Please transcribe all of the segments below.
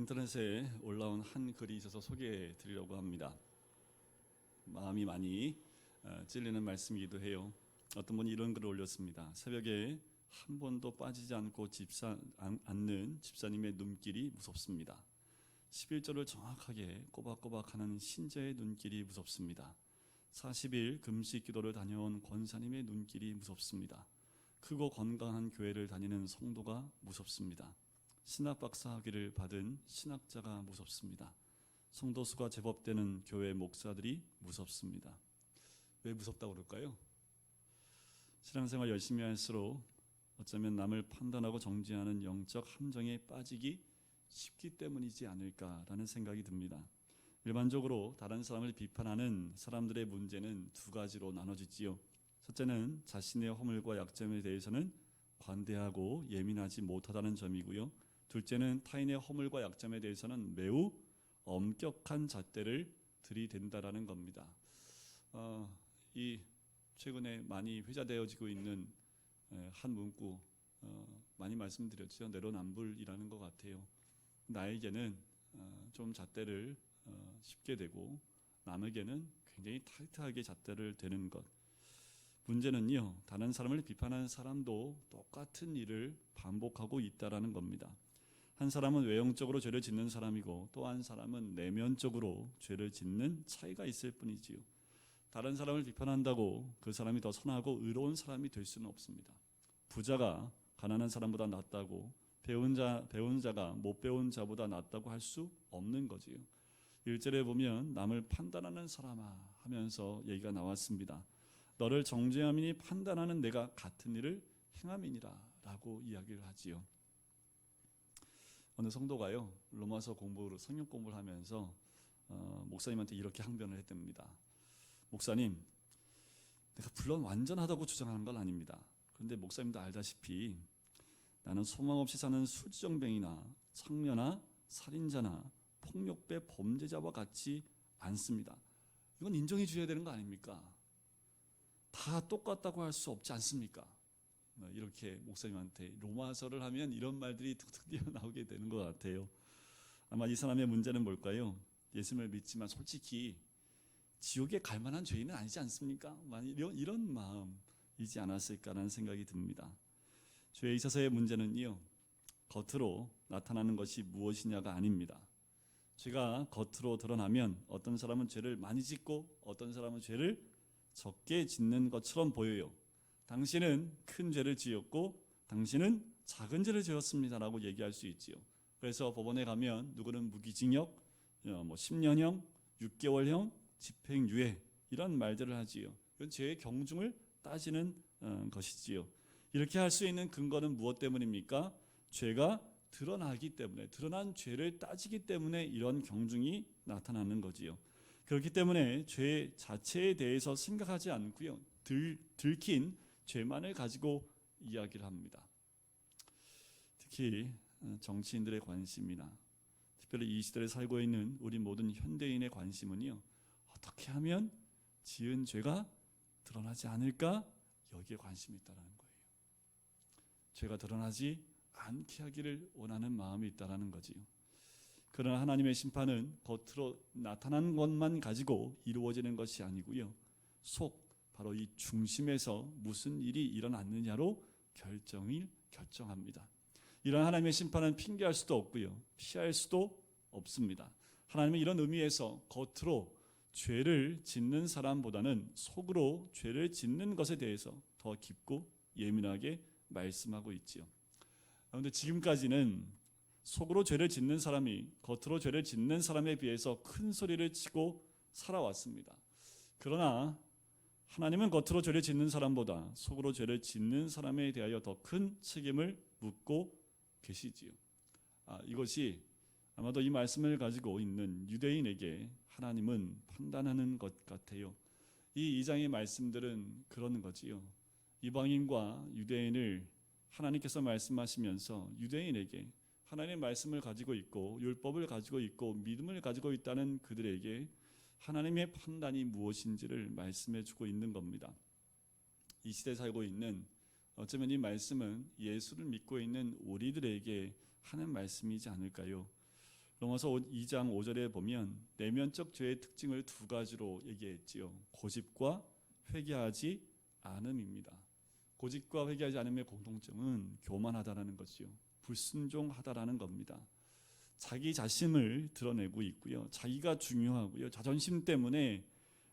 인터넷에 올라온 한 글이 있어서 소개해 드리려고 합니다. 마음이 많이 찔리는 말씀이기도 해요. 어떤 분이 이런 글을 올렸습니다. 새벽에 한 번도 빠지지 않고 않는 집사님의 눈길이 무섭습니다. 11절을 정확하게 꼬박꼬박 하는 신자의 눈길이 무섭습니다. 40일 금식 기도를 다녀온 권사님의 눈길이 무섭습니다. 크고 건강한 교회를 다니는 성도가 무섭습니다. 신학 박사 학위를 받은 신학자가 무섭습니다. 성도 수가 제법 되는 교회 목사들이 무섭습니다. 왜 무섭다고 그럴까요? 신앙생활 열심히 할수록 어쩌면 남을 판단하고 정죄하는 영적 함정에 빠지기 쉽기 때문이지 않을까라는 생각이 듭니다. 일반적으로 다른 사람을 비판하는 사람들의 문제는 두 가지로 나눠지지요. 첫째는 자신의 허물과 약점에 대해서는 관대하고 예민하지 못하다는 점이고요. 둘째는 타인의 허물과 약점에 대해서는 매우 엄격한 잣대를 들이댄다라는 겁니다. 이 최근에 많이 회자되어지고 있는 한 문구 많이 말씀드렸죠. 내로남불이라는 것 같아요. 나에게는 좀 잣대를 쉽게 대고 남에게는 굉장히 타이트하게 잣대를 대는 것. 문제는요, 다른 사람을 비판하는 사람도 똑같은 일을 반복하고 있다라는 겁니다. 한 사람은 외형적으로 죄를 짓는 사람이고 또 한 사람은 내면적으로 죄를 짓는 차이가 있을 뿐이지요. 다른 사람을 비판한다고 그 사람이 더 선하고 의로운 사람이 될 수는 없습니다. 부자가 가난한 사람보다 낫다고 배운 자가 못 배운 자보다 낫다고 할 수 없는 거지요. 1절에 보면 남을 판단하는 사람아 하면서 얘기가 나왔습니다. 너를 정죄함이니 판단하는 내가 같은 일을 행함이니라 라고 이야기를 하지요. 어느 성도가요, 로마서 성경 공부를 하면서 목사님한테 이렇게 항변을 했답니다. 목사님, 내가 물론 완전하다고 주장하는 건 아닙니다. 그런데 목사님도 알다시피 나는 소망 없이 사는 술주정뱅이나 창녀나 살인자나 폭력배 범죄자와 같지 않습니다. 이건 인정해 주셔야 되는 거 아닙니까? 다 똑같다고 할 수 없지 않습니까? 이렇게 목사님한테 로마서를 하면 이런 말들이 툭툭 튀어나오게 되는 것 같아요. 아마 이 사람의 문제는 뭘까요? 예수님을 믿지만 솔직히 지옥에 갈 만한 죄인은 아니지 않습니까? 이런 마음이지 않았을까라는 생각이 듭니다. 죄에 있어서의 문제는요, 겉으로 나타나는 것이 무엇이냐가 아닙니다. 죄가 겉으로 드러나면 어떤 사람은 죄를 많이 짓고 어떤 사람은 죄를 적게 짓는 것처럼 보여요. 당신은 큰 죄를 지었고 당신은 작은 죄를 지었습니다라고 얘기할 수 있지요. 그래서 법원에 가면 누구는 무기징역, 10년형, 6개월형, 집행유예 이런 말들을 하지요. 이건 죄의 경중을 따지는 것이지요. 이렇게 할 수 있는 근거는 무엇 때문입니까? 죄가 드러나기 때문에, 드러난 죄를 따지기 때문에 이런 경중이 나타나는 거지요. 그렇기 때문에 죄 자체에 대해서 생각하지 않고요, 들킨 죄만을 가지고 이야기를 합니다. 특히 정치인들의 관심이나 특별히 이 시대에 살고 있는 우리 모든 현대인의 관심은요, 어떻게 하면 지은 죄가 드러나지 않을까? 여기에 관심이 있다는 거예요. 죄가 드러나지 않게 하기를 원하는 마음이 있다는 거지요. 그러나 하나님의 심판은 겉으로 나타난 것만 가지고 이루어지는 것이 아니고요, 바로 이 중심에서 무슨 일이 일어났느냐로 결정합니다. 이런 하나님의 심판은 핑계할 수도 없고요, 피할 수도 없습니다. 하나님은 이런 의미에서 겉으로 죄를 짓는 사람보다는 속으로 죄를 짓는 것에 대해서 더 깊고 예민하게 말씀하고 있지요. 그런데 지금까지는 속으로 죄를 짓는 사람이 겉으로 죄를 짓는 사람에 비해서 큰 소리를 치고 살아왔습니다. 그러나 하나님은 겉으로 죄를 짓는 사람보다 속으로 죄를 짓는 사람에 대하여 더 큰 책임을 묻고 계시지요. 이것이 아마도 이 말씀을 가지고 있는 유대인에게 하나님은 판단하는 것 같아요. 이 2장의 말씀들은 그런 거지요. 이방인과 유대인을 하나님께서 말씀하시면서 유대인에게 하나님의 말씀을 가지고 있고 율법을 가지고 있고 믿음을 가지고 있다는 그들에게 하나님의 판단이 무엇인지를 말씀해 주고 있는 겁니다. 이 시대에 살고 있는, 어쩌면 이 말씀은 예수를 믿고 있는 우리들에게 하는 말씀이지 않을까요? 로마서 2장 5절에 보면 내면적 죄의 특징을 두 가지로 얘기했지요. 고집과 회개하지 않음입니다. 고집과 회개하지 않음의 공통점은 교만하다라는 것이요, 불순종하다라는 겁니다. 자기 자신을 드러내고 있고요, 자기가 중요하고요, 자존심 때문에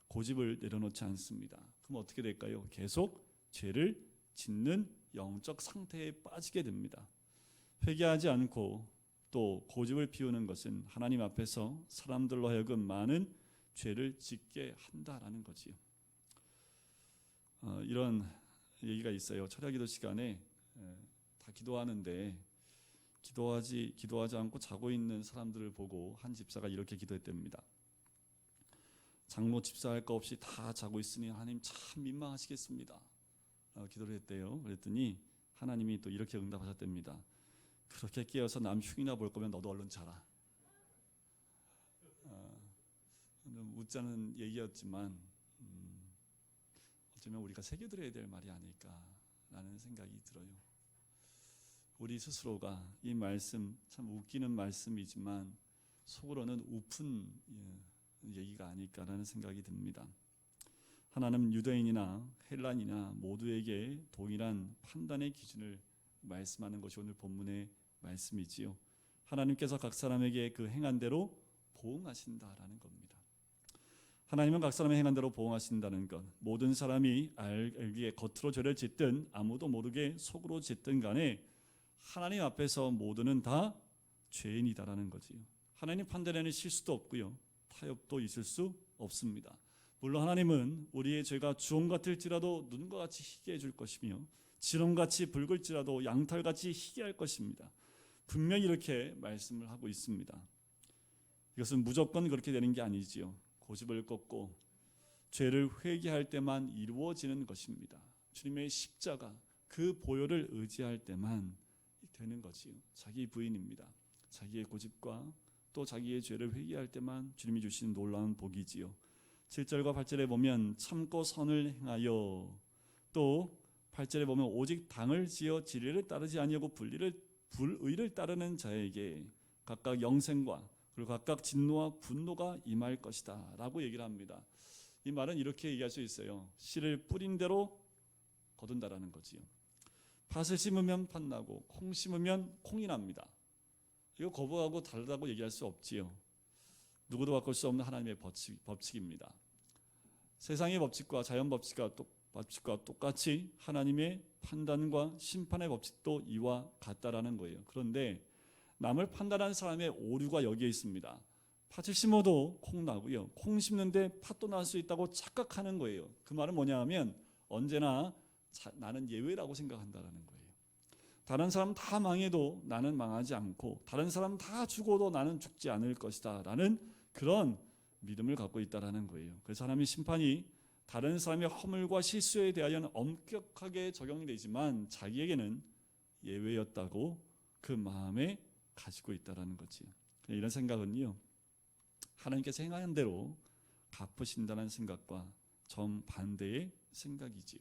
고집을 내려놓지 않습니다. 그럼 어떻게 될까요? 계속 죄를 짓는 영적 상태에 빠지게 됩니다. 회개하지 않고 또 고집을 피우는 것은 하나님 앞에서 사람들로 하여금 많은 죄를 짓게 한다라는 거지요. 이런 얘기가 있어요. 철야기도 시간에 다 기도하는데 기도하지 않고 자고 있는 사람들을 보고 한 집사가 이렇게 기도했답니다. 장로 집사할 거 없이 다 자고 있으니 하나님 참 민망하시겠습니다. 기도를 했대요. 그랬더니 하나님이 또 이렇게 응답하셨답니다. 그렇게 깨어서 남 흉이나 볼 거면 너도 얼른 자라. 웃자는 얘기였지만 어쩌면 우리가 새겨들어야 될 말이 아닐까라는 생각이 들어요. 우리 스스로가 이 말씀, 참 웃기는 말씀이지만 속으로는 우픈 얘기가 아닐까라는 생각이 듭니다. 하나님 유대인이나 헬란이나 모두에게 동일한 판단의 기준을 말씀하는 것이 오늘 본문의 말씀이지요. 하나님께서 각 사람에게 그 행한 대로 보응하신다라는 겁니다. 하나님은 각 사람의 행한 대로 보응하신다는 것, 모든 사람이 알기에 겉으로 죄를 짓든 아무도 모르게 속으로 짓든 간에 하나님 앞에서 모두는 다 죄인이다라는 거지요. 하나님 판단에는 실수도 없고요, 타협도 있을 수 없습니다. 물론 하나님은 우리의 죄가 주홍 같을지라도 눈과 같이 희게 해줄 것이며 지렁같이 붉을지라도 양털같이 희게 할 것입니다. 분명히 이렇게 말씀을 하고 있습니다. 이것은 무조건 그렇게 되는 게 아니지요. 고집을 꺾고 죄를 회개할 때만 이루어지는 것입니다. 주님의 십자가, 그 보혈을 의지할 때만 되는 거지요. 자기 부인입니다. 자기의 고집과 또 자기의 죄를 회개할 때만 주님이 주시는 놀라운 복이지요. 7절과 8절에 보면 참고 선을 행하여, 또 8절에 보면 오직 당을 지어 진리를 따르지 아니하고 불의를 따르는 자에게 각각 영생과 그리고 각각 진노와 분노가 임할 것이다 라고 얘기를 합니다. 이 말은 이렇게 얘기할 수 있어요. 씨를 뿌린 대로 거둔다라는 거지요. 팥을 심으면 팥 나고 콩 심으면 콩이 납니다. 이거 거부하고 다르다고 얘기할 수 없지요. 누구도 바꿀 수 없는 하나님의 법칙입니다. 세상의 법칙과 자연 법칙과 똑같이 하나님의 판단과 심판의 법칙도 이와 같다라는 거예요. 그런데 남을 판단하는 사람의 오류가 여기에 있습니다. 팥을 심어도 콩 나고요, 콩 심는데 팥도 날 수 있다고 착각하는 거예요. 그 말은 뭐냐 하면 언제나 나는 예외라고 생각한다라는 거예요. 다른 사람 다 망해도 나는 망하지 않고 다른 사람 다 죽어도 나는 죽지 않을 것이다 라는 그런 믿음을 갖고 있다라는 거예요. 그래서 하나님의 심판이 다른 사람의 허물과 실수에 대하여는 엄격하게 적용이 되지만 자기에게는 예외였다고 그 마음에 가지고 있다라는 거지. 이런 생각은요, 하나님께서 행하는 대로 갚으신다는 생각과 정반대의 생각이지요.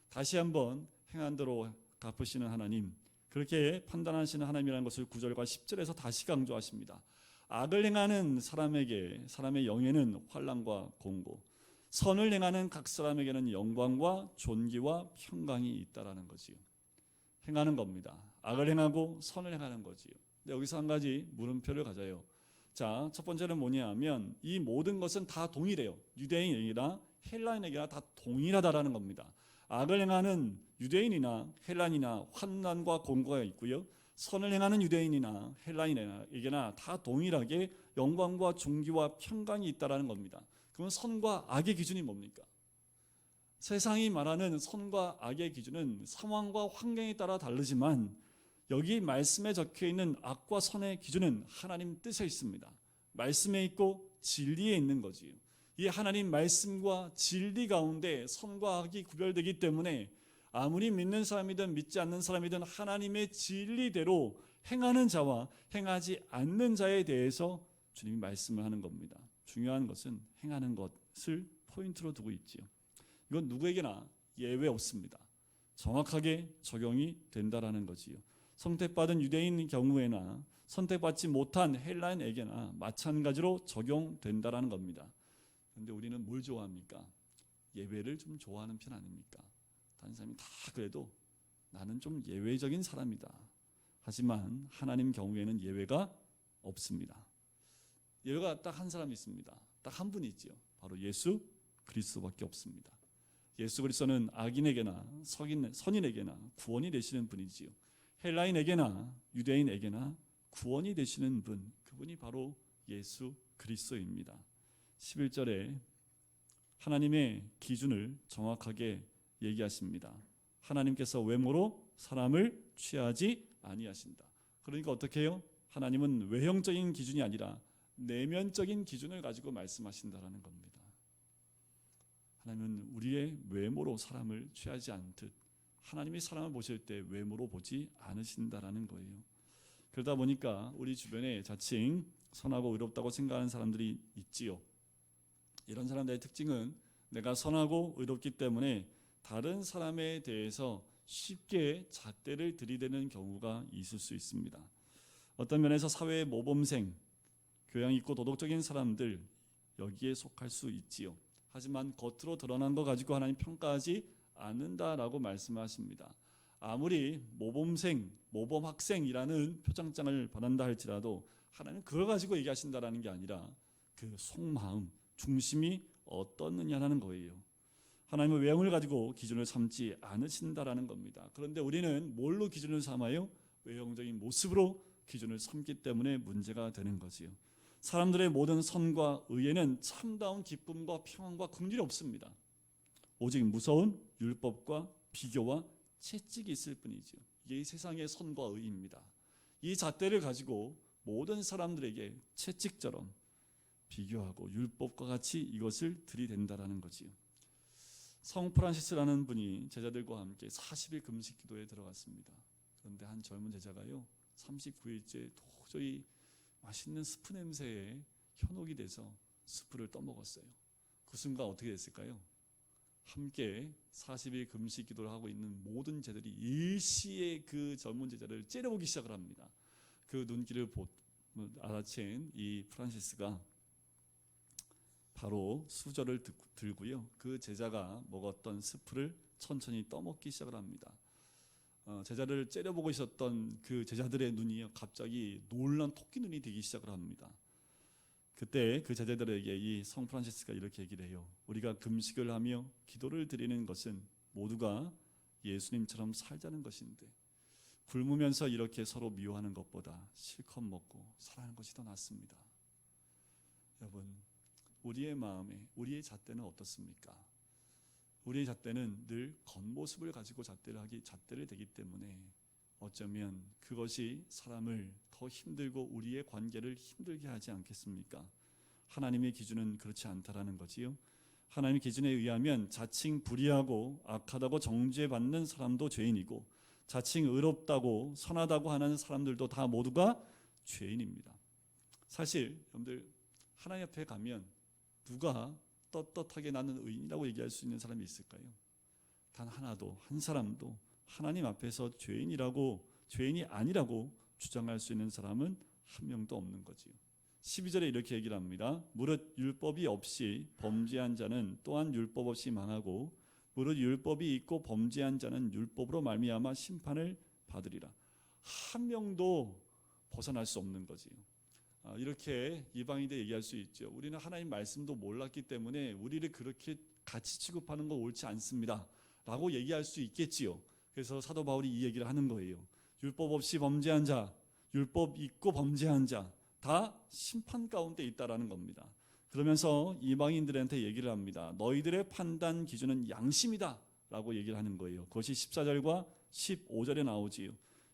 다시 한번 행한 대로 갚으시는 하나님, 그렇게 판단하시는 하나님이라는 것을 9절과 10절에서 다시 강조하십니다. 악을 행하는 사람에게, 사람의 영에는 환난과 공고, 선을 행하는 각 사람에게는 영광과 존귀와 평강이 있다라는 거지요. 행하는 겁니다. 악을 행하고 선을 행하는 거지요. 근데 여기서 한 가지 물음표를 가져요. 자, 첫 번째는 뭐냐 하면 이 모든 것은 다 동일해요. 유대인에게나 헬라인에게나 다 동일하다라는 겁니다. 악을 행하는 유대인이나 헬라인이나 환난과 공고가 있고요, 선을 행하는 유대인이나 헬라인에게나 다 동일하게 영광과 존귀와 평강이 있다라는 겁니다. 그러면 선과 악의 기준이 뭡니까? 세상이 말하는 선과 악의 기준은 상황과 환경에 따라 다르지만 여기 말씀에 적혀있는 악과 선의 기준은 하나님 뜻에 있습니다. 말씀에 있고 진리에 있는 거지요. 이 하나님 말씀과 진리 가운데 선과 악이 구별되기 때문에 아무리 믿는 사람이든 믿지 않는 사람이든 하나님의 진리대로 행하는 자와 행하지 않는 자에 대해서 주님이 말씀을 하는 겁니다. 중요한 것은 행하는 것을 포인트로 두고 있지요. 이건 누구에게나 예외 없습니다. 정확하게 적용이 된다라는 거지요. 선택받은 유대인 경우에나 선택받지 못한 헬라인에게나 마찬가지로 적용된다라는 겁니다. 그런데 우리는 뭘 좋아합니까? 예외를 좀 좋아하는 편 아닙니까? 다른 사람이 다 그래도 나는 좀 예외적인 사람이다. 하지만 하나님 경우에는 예외가 없습니다. 예외가 딱 한 사람이 있습니다. 딱 한 분이 있지요. 바로 예수 그리스도밖에 없습니다. 예수 그리스도는 악인에게나 선인에게나 구원이 되시는 분이지요. 헬라인에게나 유대인에게나 구원이 되시는 분, 그분이 바로 예수 그리스도입니다. 11절에 하나님의 기준을 정확하게 얘기하십니다. 하나님께서 외모로 사람을 취하지 아니하신다. 그러니까 어떻게 해요? 하나님은 외형적인 기준이 아니라 내면적인 기준을 가지고 말씀하신다라는 겁니다. 하나님은 우리의 외모로 사람을 취하지 않듯 하나님이 사람을 보실 때 외모로 보지 않으신다라는 거예요. 그러다 보니까 우리 주변에 자칭 선하고 의롭다고 생각하는 사람들이 있지요. 이런 사람들의 특징은 내가 선하고 의롭기 때문에 다른 사람에 대해서 쉽게 잣대를 들이대는 경우가 있을 수 있습니다. 어떤 면에서 사회의 모범생, 교양 있고 도덕적인 사람들 여기에 속할 수 있지요. 하지만 겉으로 드러난 거 가지고 하나님 평가하지 않는다라고 말씀하십니다. 아무리 모범생, 모범학생이라는 표창장을 받는다 할지라도 하나님 그걸 가지고 얘기하신다라는 게 아니라 그 속마음, 중심이 어떻느냐라는 거예요. 하나님은 외형을 가지고 기준을 삼지 않으신다라는 겁니다. 그런데 우리는 뭘로 기준을 삼아요? 외형적인 모습으로 기준을 삼기 때문에 문제가 되는 거지요. 사람들의 모든 선과 의에는 참다운 기쁨과 평안과 긍휼이 없습니다. 오직 무서운 율법과 비교와 채찍이 있을 뿐이죠. 이게 이 세상의 선과 의입니다. 이 잣대를 가지고 모든 사람들에게 채찍처럼 비교하고 율법과 같이 이것을 들이댄다라는 거지요. 성 프란시스라는 분이 제자들과 함께 40일 금식 기도에 들어갔습니다. 그런데 한 젊은 제자가요 39일째 도저히 맛있는 스프 냄새에 현혹이 돼서 스프를 떠먹었어요. 그 순간 어떻게 됐을까요? 함께 40일 금식 기도를 하고 있는 모든 제자들이 일시에 그 젊은 제자를 째려보기 시작을 합니다. 그 눈길을 알아챈 이 프란시스가 바로 수저를 들고요. 그 제자가 먹었던 스프를 천천히 떠먹기 시작을 합니다. 제자를 째려보고 있었던 그 제자들의 눈이 갑자기 놀란 토끼 눈이 되기 시작을 합니다. 그때 그 제자들에게 이 성 프란시스가 이렇게 얘기를 해요. 우리가 금식을 하며 기도를 드리는 것은 모두가 예수님처럼 살자는 것인데 굶으면서 이렇게 서로 미워하는 것보다 실컷 먹고 살아가는 것이 더 낫습니다. 여러분, 우리의 마음에 우리의 잣대는 어떻습니까? 우리의 잣대는 늘 겉모습을 가지고 잣대를 대기 때문에 어쩌면 그것이 사람을 더 힘들고 우리의 관계를 힘들게 하지 않겠습니까? 하나님의 기준은 그렇지 않다라는 거지요. 하나님의 기준에 의하면 자칭 불의하고 악하다고 정죄받는 사람도 죄인이고 자칭 의롭다고 선하다고 하는 사람들도 다 모두가 죄인입니다. 사실 여러분들 하나님 앞에 가면 누가 떳떳하게 나는 의인이라고 얘기할 수 있는 사람이 있을까요? 단 하나도, 한 사람도 하나님 앞에서 죄인이 아니라고 주장할 수 있는 사람은 한 명도 없는 거지요. 12절에 이렇게 얘기를 합니다. 무릇 율법이 없이 범죄한 자는 또한 율법 없이 망하고 무릇 율법이 있고 범죄한 자는 율법으로 말미암아 심판을 받으리라. 한 명도 벗어날 수 없는 거지요. 이렇게 이방인들 얘기할 수 있죠. 우리는 하나님 말씀도 몰랐기 때문에 우리를 그렇게 같이 취급하는 건 옳지 않습니다 라고 얘기할 수 있겠지요. 그래서 사도 바울이 이 얘기를 하는 거예요. 율법 없이 범죄한 자, 율법 있고 범죄한 자 다 심판 가운데 있다라는 겁니다. 그러면서 이방인들한테 얘기를 합니다. 너희들의 판단 기준은 양심이다 라고 얘기를 하는 거예요. 그것이 14절과 15절에 나오지요.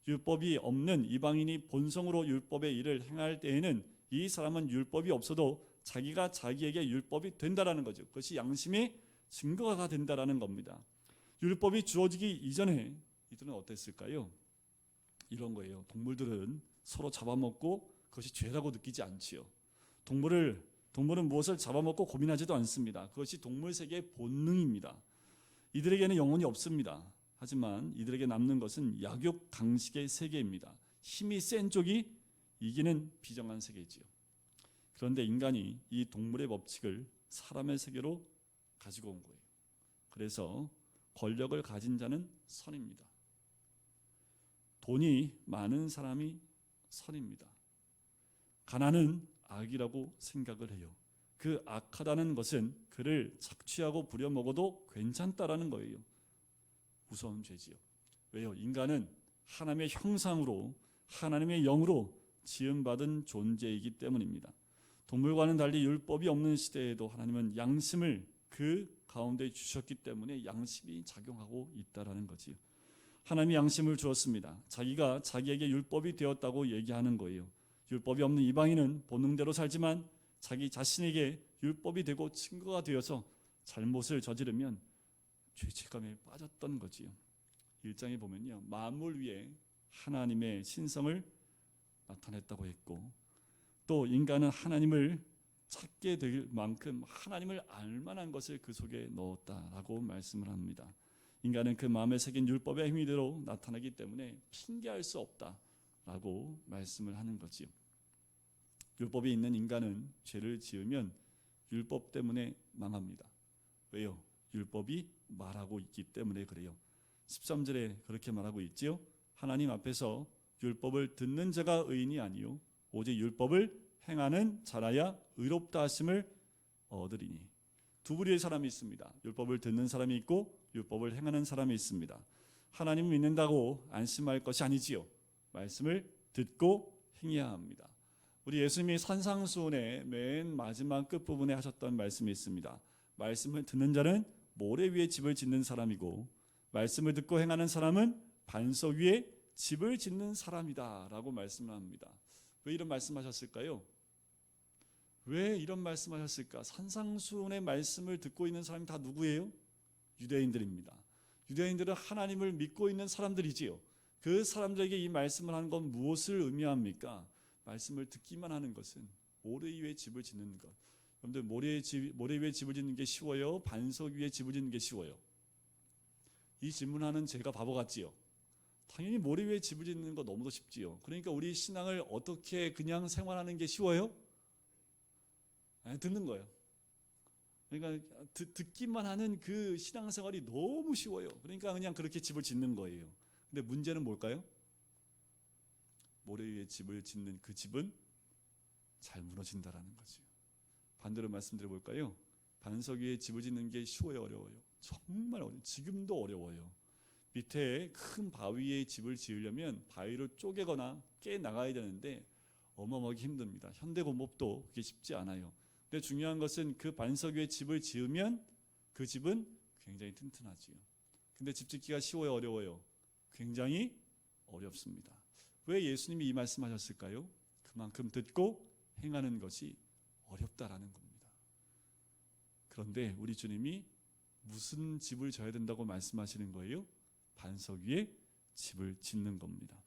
율법이 없는 이방인이 본성으로 율법의 일을 행할 때에는 이 사람은 율법이 없어도 자기가 자기에게 율법이 된다라는 거죠. 그것이 양심의 증거가 된다라는 겁니다. 율법이 주어지기 이전에 이들은 어땠을까요? 이런 거예요. 동물들은 서로 잡아먹고 그것이 죄라고 느끼지 않지요. 동물은 무엇을 잡아먹고 고민하지도 않습니다. 그것이 동물 세계의 본능입니다. 이들에게는 영혼이 없습니다. 하지만 이들에게 남는 것은 약육 강식의 세계입니다. 힘이 센 쪽이 이기는 비정한 세계지요. 그런데 인간이 이 동물의 법칙을 사람의 세계로 가지고 온 거예요. 그래서 권력을 가진 자는 선입니다. 돈이 많은 사람이 선입니다. 가난은 악이라고 생각을 해요. 그 악하다는 것은 그를 착취하고 부려먹어도 괜찮다라는 거예요. 무서운 죄지요. 왜요? 인간은 하나님의 형상으로, 하나님의 영으로 지음받은 존재이기 때문입니다. 동물과는 달리 율법이 없는 시대에도 하나님은 양심을 그 가운데 주셨기 때문에 양심이 작용하고 있다라는 거지요. 하나님이 양심을 주었습니다. 자기가 자기에게 율법이 되었다고 얘기하는 거예요. 율법이 없는 이방인은 본능대로 살지만 자기 자신에게 율법이 되고 증거가 되어서 잘못을 저지르면 죄책감에 빠졌던 거지요. 1장에 보면요, 만물 위에 하나님의 신성을 나타냈다고 했고, 또 인간은 하나님을 찾게 될 만큼 하나님을 알만한 것을 그 속에 넣었다라고 말씀을 합니다. 인간은 그 마음에 새긴 율법의 행위대로 나타나기 때문에 핑계할 수 없다라고 말씀을 하는 거지요. 율법이 있는 인간은 죄를 지으면 율법 때문에 망합니다. 왜요? 율법이 말하고 있기 때문에 그래요. 13절에 그렇게 말하고 있지요. 하나님 앞에서 율법을 듣는 자가 의인이 아니요 오직 율법을 행하는 자라야 의롭다 하심을 얻으리니. 두 부류의 사람이 있습니다. 율법을 듣는 사람이 있고 율법을 행하는 사람이 있습니다. 하나님을 믿는다고 안심할 것이 아니지요. 말씀을 듣고 행해야 합니다. 우리 예수님이 산상수훈의 맨 마지막 끝부분에 하셨던 말씀이 있습니다. 말씀을 듣는 자는 모래 위에 집을 짓는 사람이고 말씀을 듣고 행하는 사람은 반석 위에 집을 짓는 사람이다 라고 말씀을 합니다. 왜 이런 말씀하셨을까요? 왜 이런 말씀하셨을까? 산상수훈의 말씀을 듣고 있는 사람이 다 누구예요? 유대인들입니다. 유대인들은 하나님을 믿고 있는 사람들이지요. 그 사람들에게 이 말씀을 하는 건 무엇을 의미합니까? 말씀을 듣기만 하는 것은 모래 위에 집을 짓는 것. 여러분들 모래 위에 집을 짓는 게 쉬워요? 반석 위에 집을 짓는 게 쉬워요? 이 질문하는 제가 바보 같지요? 당연히 모래 위에 집을 짓는 거 너무도 쉽지요. 그러니까 우리 신앙을 어떻게 그냥 생활하는 게 쉬워요? 듣는 거예요. 그러니까 듣기만 하는 그 신앙생활이 너무 쉬워요. 그러니까 그냥 그렇게 집을 짓는 거예요. 근데 문제는 뭘까요? 모래 위에 집을 짓는 그 집은 잘 무너진다라는 거죠. 반대로 말씀드려 볼까요? 반석 위에 집을 짓는 게 쉬워요, 어려워요? 정말 어려워요. 지금도 어려워요. 밑에 큰 바위에 집을 지으려면 바위를 쪼개거나 깨 나가야 되는데 어마어마하게 힘듭니다. 현대건법도 그게 쉽지 않아요. 근데 중요한 것은 그 반석 위에 집을 지으면 그 집은 굉장히 튼튼하지요. 근데 집 짓기가 쉬워요, 어려워요? 굉장히 어렵습니다. 왜 예수님이 이 말씀하셨을까요? 그만큼 듣고 행하는 것이 어렵다라는 겁니다. 그런데 우리 주님이 무슨 집을 져야 된다고 말씀하시는 거예요? 반석 위에 집을 짓는 겁니다.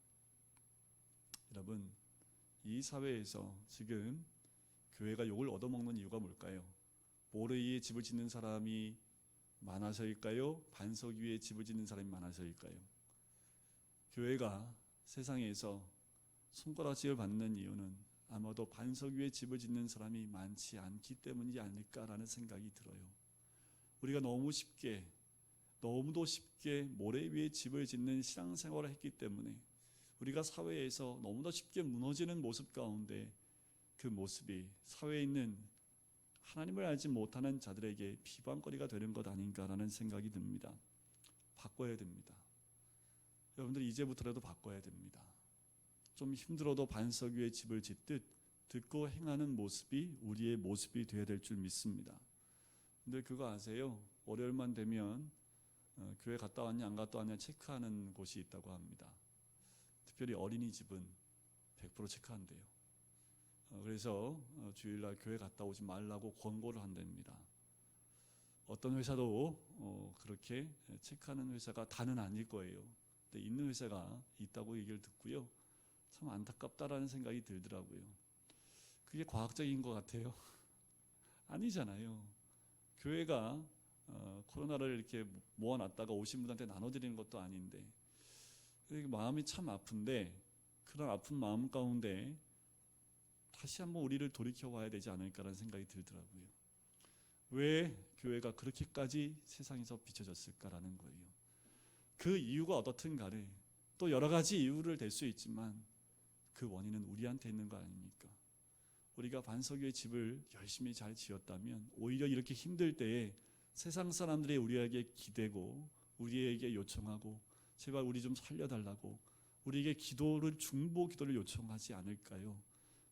여러분, 이 사회에서 지금 교회가 욕을 얻어먹는 이유가 뭘까요? 모래 위에 집을 짓는 사람이 많아서일까요? 반석 위에 집을 짓는 사람이 많아서일까요? 교회가 세상에서 손가락질을 받는 이유는 아마도 반석 위에 집을 짓는 사람이 많지 않기 때문이지 않을까라는 생각이 들어요. 우리가 너무도 쉽게 모래 위에 집을 짓는 신앙생활을 했기 때문에 우리가 사회에서 너무나 쉽게 무너지는 모습 가운데 그 모습이 사회에 있는 하나님을 알지 못하는 자들에게 비방거리가 되는 것 아닌가라는 생각이 듭니다. 바꿔야 됩니다. 여러분들 이제부터라도 바꿔야 됩니다. 좀 힘들어도 반석 위에 집을 짓듯 듣고 행하는 모습이 우리의 모습이 되어야 될 줄 믿습니다. 근데 그거 아세요? 월요일만 되면 교회 갔다 왔냐 안 갔다 왔냐 체크하는 곳이 있다고 합니다. 특별히 어린이집은 100% 체크한대요. 그래서 주일날 교회 갔다 오지 말라고 권고를 한답니다. 어떤 회사도 그렇게 체크하는 회사가 다는 아닐 거예요. 근데 있는 회사가 있다고 얘기를 듣고요. 참 안타깝다라는 생각이 들더라고요. 그게 과학적인 것 같아요. 아니잖아요. 교회가 코로나를 이렇게 모아놨다가 오신 분한테 나눠드리는 것도 아닌데 마음이 참 아픈데 그런 아픈 마음 가운데 다시 한번 우리를 돌이켜봐야 되지 않을까라는 생각이 들더라고요. 왜 교회가 그렇게까지 세상에서 비춰졌을까라는 거예요. 그 이유가 어떻든 간에 또 여러 가지 이유를 댈 수 있지만 그 원인은 우리한테 있는 거 아닙니까? 우리가 반석유의 집을 열심히 잘 지었다면 오히려 이렇게 힘들 때에 세상 사람들이 우리에게 기대고 우리에게 요청하고 제발 우리 좀 살려달라고 우리에게 중보 기도를 요청하지 않을까요?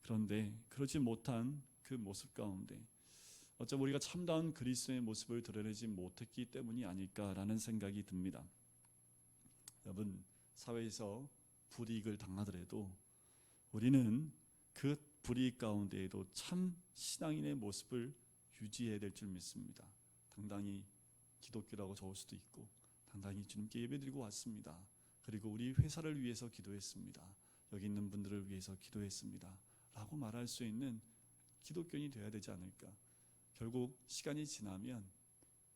그런데 그러지 못한 그 모습 가운데 어쩌면 우리가 참다운 그리스도의 모습을 드러내지 못했기 때문이 아닐까라는 생각이 듭니다. 여러분, 사회에서 불이익을 당하더라도 우리는 그 불이익 가운데에도 참 신앙인의 모습을 유지해야 될 줄 믿습니다. 당당히 기독교라고 적을 수도 있고 당당히 주님께 예배드리고 왔습니다. 그리고 우리 회사를 위해서 기도했습니다. 여기 있는 분들을 위해서 기도했습니다. 라고 말할 수 있는 기독교인이 되어야 되지 않을까. 결국 시간이 지나면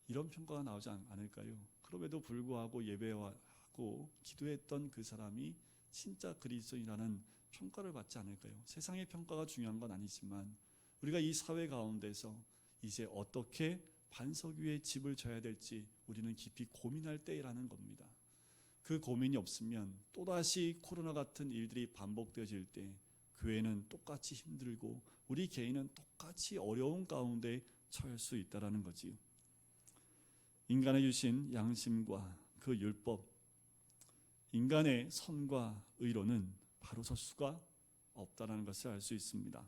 이런 평가가 나오지 않을까요? 그럼에도 불구하고 예배하고 기도했던 그 사람이 진짜 그리스도인이라는 평가를 받지 않을까요? 세상의 평가가 중요한 건 아니지만 우리가 이 사회 가운데서 이제 어떻게 반석 위에 집을 져야 될지 우리는 깊이 고민할 때라는 겁니다. 그 고민이 없으면 또다시 코로나 같은 일들이 반복되어질 때 교회는 똑같이 힘들고 우리 개인은 똑같이 어려운 가운데 처할 수 있다는 거지요. 인간에 주신 양심과 그 율법, 인간의 선과 의로는 바로 설 수가 없다는 것을 알 수 있습니다.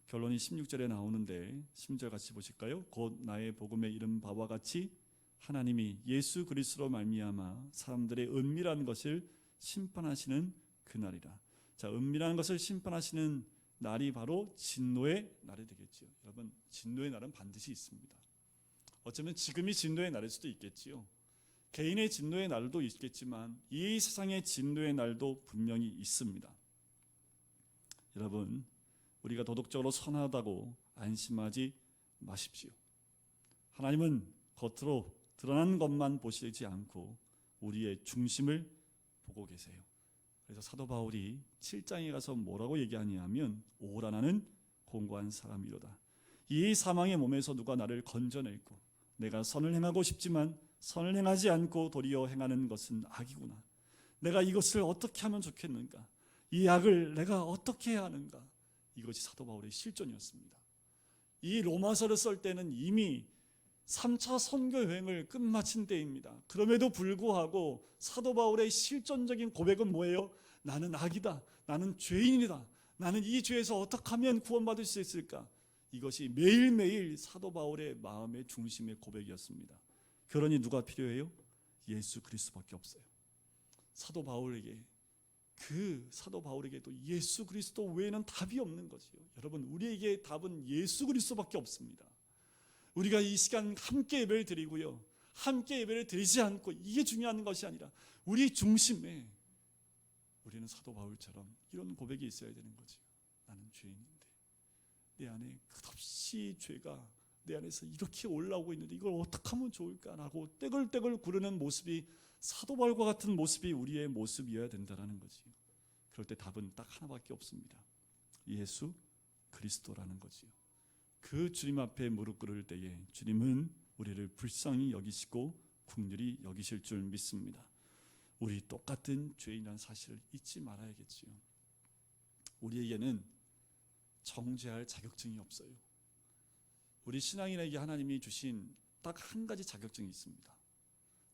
결론이 16절에 나오는데 16절 같이 보실까요? 곧 나의 복음에 이른 바와 같이 하나님이 예수 그리스도로 말미암아 사람들의 은밀한 것을 심판하시는 그날이라. 자, 은밀한 것을 심판하시는 날이 바로 진노의 날이 되겠지요. 여러분, 진노의 날은 반드시 있습니다. 어쩌면 지금이 진노의 날일 수도 있겠지요. 개인의 진노의 날도 있겠지만 이 세상의 진노의 날도 분명히 있습니다. 여러분, 우리가 도덕적으로 선하다고 안심하지 마십시오. 하나님은 겉으로 드러난 것만 보시지 않고 우리의 중심을 보고 계세요. 그래서 사도 바울이 7장에 가서 뭐라고 얘기하냐면 오라 나는 공고한 사람이로다. 이 사망의 몸에서 누가 나를 건져낼고 내가 선을 행하고 싶지만 선을 행하지 않고 도리어 행하는 것은 악이구나. 내가 이것을 어떻게 하면 좋겠는가? 이 악을 내가 어떻게 해야 하는가? 이것이 사도 바울의 실존이었습니다. 이 로마서를 쓸 때는 이미 3차 선교 여행을 끝마친 때입니다. 그럼에도 불구하고 사도 바울의 실존적인 고백은 뭐예요? 나는 악이다. 나는 죄인이다. 나는 이 죄에서 어떻게 하면 구원받을 수 있을까? 이것이 매일매일 사도 바울의 마음의 중심의 고백이었습니다. 그러니 누가 필요해요? 예수 그리스도밖에 없어요. 사도 바울에게도 예수 그리스도 외에는 답이 없는 거지요. 여러분, 우리에게 답은 예수 그리스도밖에 없습니다. 우리가 이 시간 함께 예배를 드리고요, 함께 예배를 드리지 않고 이게 중요한 것이 아니라 우리 중심에 우리는 사도 바울처럼 이런 고백이 있어야 되는 거죠. 나는 죄인인데 내 안에 끝없이 죄가 내 안에서 이렇게 올라오고 있는데 이걸 어떻게 하면 좋을까라고 떼굴떼굴 구르는 모습이 사도 바울과 같은 모습이 우리의 모습이어야 된다는 거지요. 그럴 때 답은 딱 하나밖에 없습니다. 예수 그리스도라는 거지요. 그 주님 앞에 무릎 꿇을 때에 주님은 우리를 불쌍히 여기시고 긍휼히 여기실 줄 믿습니다. 우리 똑같은 죄인이라는 사실을 잊지 말아야겠지요. 우리에게는 정죄할 자격증이 없어요. 우리 신앙인에게 하나님이 주신 딱 한 가지 자격증이 있습니다.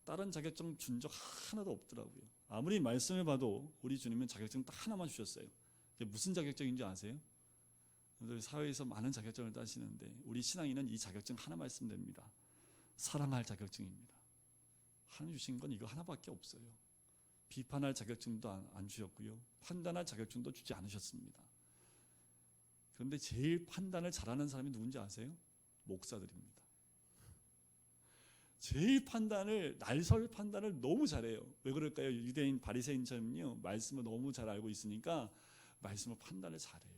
다른 자격증 준 적 하나도 없더라고요. 아무리 말씀을 봐도 우리 주님은 자격증 딱 하나만 주셨어요. 이게 무슨 자격증인지 아세요? 사회에서 많은 자격증을 따시는데 우리 신앙인은 이 자격증 하나 말씀드립니다. 사랑할 자격증입니다. 하나님 주신 건 이거 하나밖에 없어요. 비판할 자격증도 안 주셨고요, 판단할 자격증도 주지 않으셨습니다. 그런데 제일 판단을 잘하는 사람이 누군지 아세요? 목사들입니다. 제일 날설 판단을 너무 잘해요. 왜 그럴까요? 유대인 바리새인처럼요, 말씀을 너무 잘 알고 있으니까 말씀을 판단을 잘해요.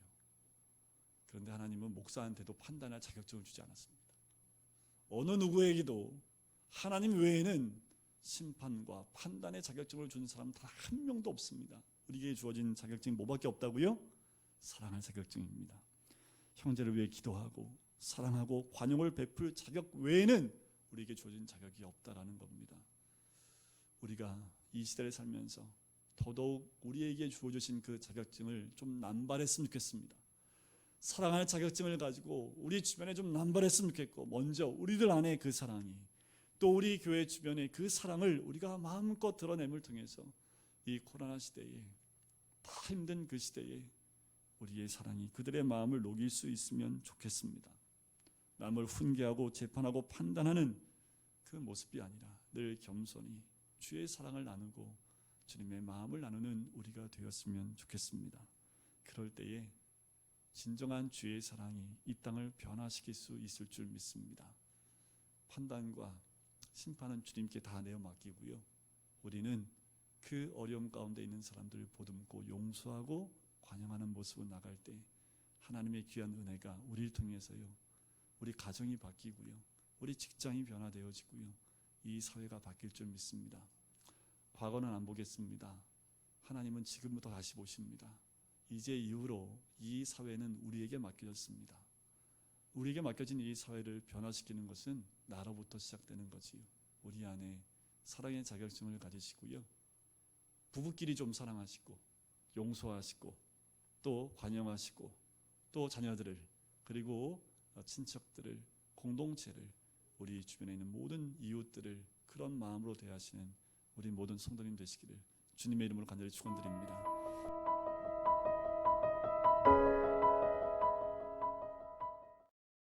그런데 하나님은 목사한테도 판단할 자격증을 주지 않았습니다. 어느 누구에게도 하나님 외에는 심판과 판단의 자격증을 준 사람 단 한 명도 없습니다. 우리에게 주어진 자격증이 뭐밖에 없다고요? 사랑할 자격증입니다. 형제를 위해 기도하고 사랑하고 관용을 베풀 자격 외에는 우리에게 주어진 자격이 없다라는 겁니다. 우리가 이 시대를 살면서 더더욱 우리에게 주어주신 그 자격증을 좀 남발했으면 좋겠습니다. 사랑할 자격증을 가지고 우리 주변에 좀 남발했으면 좋겠고, 먼저 우리들 안에 그 사랑이, 또 우리 교회 주변에 그 사랑을 우리가 마음껏 드러냄을 통해서 이 코로나 시대에, 다 힘든 그 시대에 우리의 사랑이 그들의 마음을 녹일 수 있으면 좋겠습니다. 남을 훈계하고 재판하고 판단하는 그 모습이 아니라 늘 겸손히 주의 사랑을 나누고 주님의 마음을 나누는 우리가 되었으면 좋겠습니다. 그럴 때에 진정한 주의 사랑이 이 땅을 변화시킬 수 있을 줄 믿습니다. 판단과 심판은 주님께 다 내어 맡기고요, 우리는 그 어려움 가운데 있는 사람들을 보듬고 용서하고 관용하는 모습으로 나갈 때 하나님의 귀한 은혜가 우리를 통해서요, 우리 가정이 바뀌고요, 우리 직장이 변화되어지고요, 이 사회가 바뀔 줄 믿습니다. 과거는 안 보겠습니다. 하나님은 지금부터 다시 보십니다. 이제 이후로 이 사회는 우리에게 맡겨졌습니다. 우리에게 맡겨진 이 사회를 변화시키는 것은 나로부터 시작되는 거지요. 우리 안에 사랑의 자격증을 가지시고요, 부부끼리 좀 사랑하시고 용서하시고 또 관용하시고 또 자녀들을, 그리고 친척들을, 공동체를, 우리 주변에 있는 모든 이웃들을 그런 마음으로 대하시는 우리 모든 성도님 되시기를 주님의 이름으로 간절히 축원드립니다.